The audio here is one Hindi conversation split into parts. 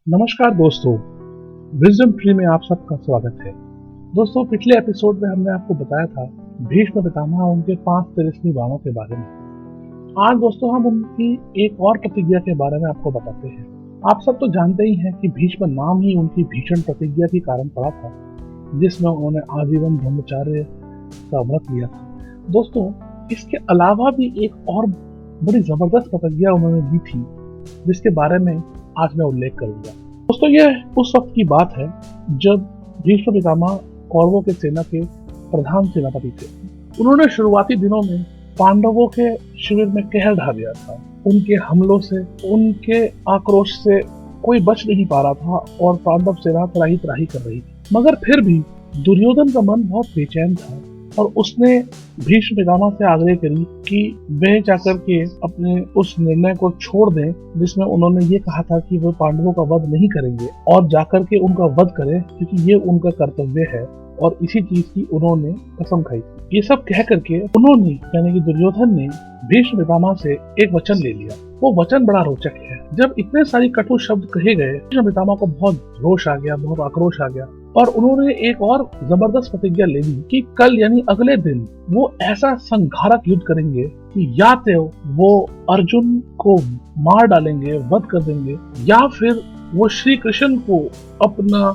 नमस्कार दोस्तों, विजडम ट्री में आप सबका स्वागत है। दोस्तों, पिछले एपिसोड में हमने आपको बताया था भीष्म पितामह और उनके 5 तेजस्वी बाणों के बारे में। आज दोस्तों हम उनकी एक और प्रतिज्ञा के बारे में आपको बताते हैं। आप सब तो जानते ही हैं कि भीष्म नाम ही उनकी भीषण प्रतिज्ञा के कारण पड़ा था, जिसमें उन्होंने आजीवन ब्रह्मचार्य का व्रत लिया था। दोस्तों, इसके अलावा भी एक और बड़ी जबरदस्त प्रतिज्ञा उन्होंने दी थी, जिसके बारे में आज मैं उल्लेख करूंगा। दोस्तों, यह उस वक्त की बात है जब भीष्म पितामह कौरवों के सेना के प्रधान सेनापति थे। उन्होंने शुरुआती दिनों में पांडवों के शिविर में कहर ढा दिया था। उनके हमलों से, उनके आक्रोश से कोई बच नहीं पा रहा था और पांडव सेना त्राही त्राही कर रही थी। मगर फिर भी दुर्योधन का मन बहुत बेचैन था और उसने भीष्म पितामह से आग्रह करी कि वे जाकर के अपने उस निर्णय को छोड़ दें, जिसमें उन्होंने ये कहा था कि वो पांडवों का वध नहीं करेंगे और जाकर के उनका वध करें, क्योंकि ये उनका कर्तव्य है और इसी चीज की उन्होंने कसम खाई थी। ये सब कह करके उन्होंने, यानी कि दुर्योधन ने भीष्म पितामह से एक वचन ले लिया। वो वचन बड़ा रोचक है। जब इतने सारी कटु शब्द कहे गए, भीष्म पितामह को बहुत रोष आ गया, बहुत आक्रोश आ गया और उन्होंने एक और जबरदस्त प्रतिज्ञा ले ली कि कल यानी अगले दिन वो ऐसा संघारक युद्ध करेंगे कि या तो वो अर्जुन को मार डालेंगे, वध कर देंगे, या फिर वो श्री कृष्ण को अपना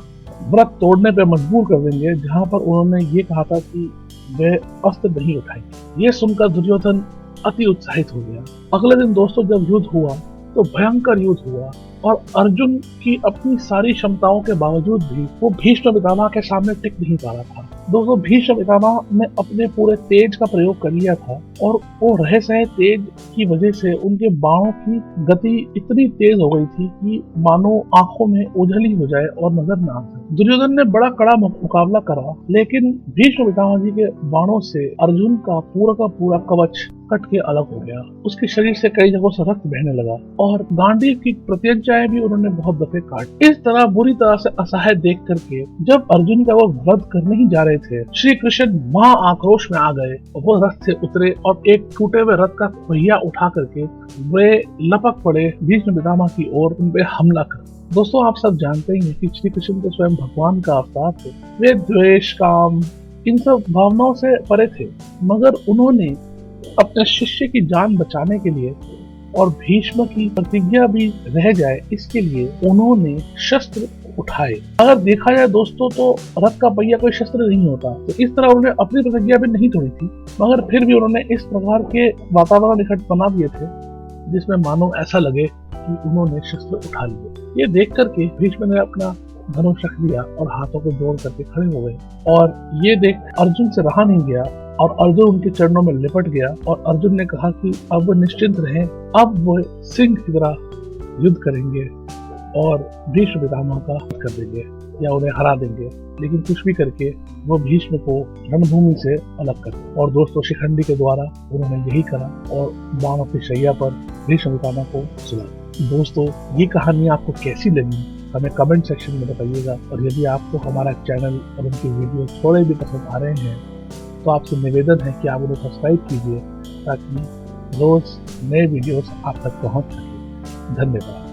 व्रत तोड़ने पे मजबूर कर देंगे, जहां पर उन्होंने ये कहा था कि वे अस्त्र नहीं उठाएंगे। ये सुनकर दुर्योधन अति उत्साहित हो गया। अगले दिन दोस्तों जब युद्ध हुआ तो भयंकर युद्ध हुआ और अर्जुन की अपनी सारी क्षमताओं के बावजूद भी वो भीष्म पितामह के सामने टिक नहीं पा रहा था। दोस्तों, भीष्म पितामह ने अपने पूरे तेज का प्रयोग कर लिया था और वो रहस्य तेज की वजह से उनके बाणों की गति इतनी तेज हो गई थी कि मानो आंखों में ओझल हो जाए और नजर न आ सके। दुर्योधन ने बड़ा कड़ा मुकाबला करा, लेकिन भीष्म पितामह जी के बाणों से अर्जुन का पूरा कवच कट के अलग हो गया। उसके शरीर से कई जगहों से रक्त बहने लगा और गांडीव की प्रत्यंचाएं भी उन्होंने बहुत दफे काट। इस तरह बुरी तरह से असहाय देख करके जब अर्जुन का वो वध करने ही जा रहे थे, श्री कृष्ण महा आक्रोश में आ गए। वो रथ से उतरे और एक टूटे हुए रथ का पहिया उठा करके वे लपक पड़े भीष्म पितामह की ओर, उन पे हमला कर। दोस्तों, आप सब जानते ही हैं कि श्री कृष्ण तो स्वयं भगवान का अवतार थे। वे द्वेष, काम, इन सब भावनाओं से परे थे, मगर उन्होंने अपने शिष्य की जान बचाने के लिए और भीष्म की प्रतिज्ञा भी रह जाए, इसके लिए उन्होंने शस्त्र उठाए। अगर देखा जाए दोस्तों तो रथ का पहिया कोई शस्त्र नहीं होता, तो इस तरह उन्होंने अपनी प्रतिज्ञा भी नहीं तोड़ी थी, मगर फिर भी उन्होंने इस प्रकार के वातावरण इकट्ठ बना दिए थे जिसमें मानो ऐसा लगे कि उन्होंने शस्त्र उठा लिए। ये देख करके भीष्म ने अपना धनुष रख लिया और हाथों को जोड़ करके खड़े हो गए और ये देख अर्जुन से रहा नहीं गया और अर्जुन उनके चरणों में लिपट गया और अर्जुन ने कहा कि अब वो निश्चिंत रहें, अब वो सिंह की तरह युद्ध करेंगे और भीष्म पितामह का वध कर देंगे या उन्हें हरा देंगे, लेकिन कुछ भी करके वो भीष्म को रणभूमि से अलग कर। और दोस्तों, शिखंडी के द्वारा उन्होंने यही करा और बाणों की शैया पर भीष्म पितामह को सुला। दोस्तों, ये कहानी आपको कैसी लगी हमें कमेंट सेक्शन में बताइएगा और यदि आपको हमारा चैनल और उनकी वीडियो थोड़े भी पसंद आ रहे हैं तो आपसे निवेदन है कि आप उन्हें सब्सक्राइब कीजिए ताकि रोज नए वीडियोस आप तक पहुंच सके। धन्यवाद।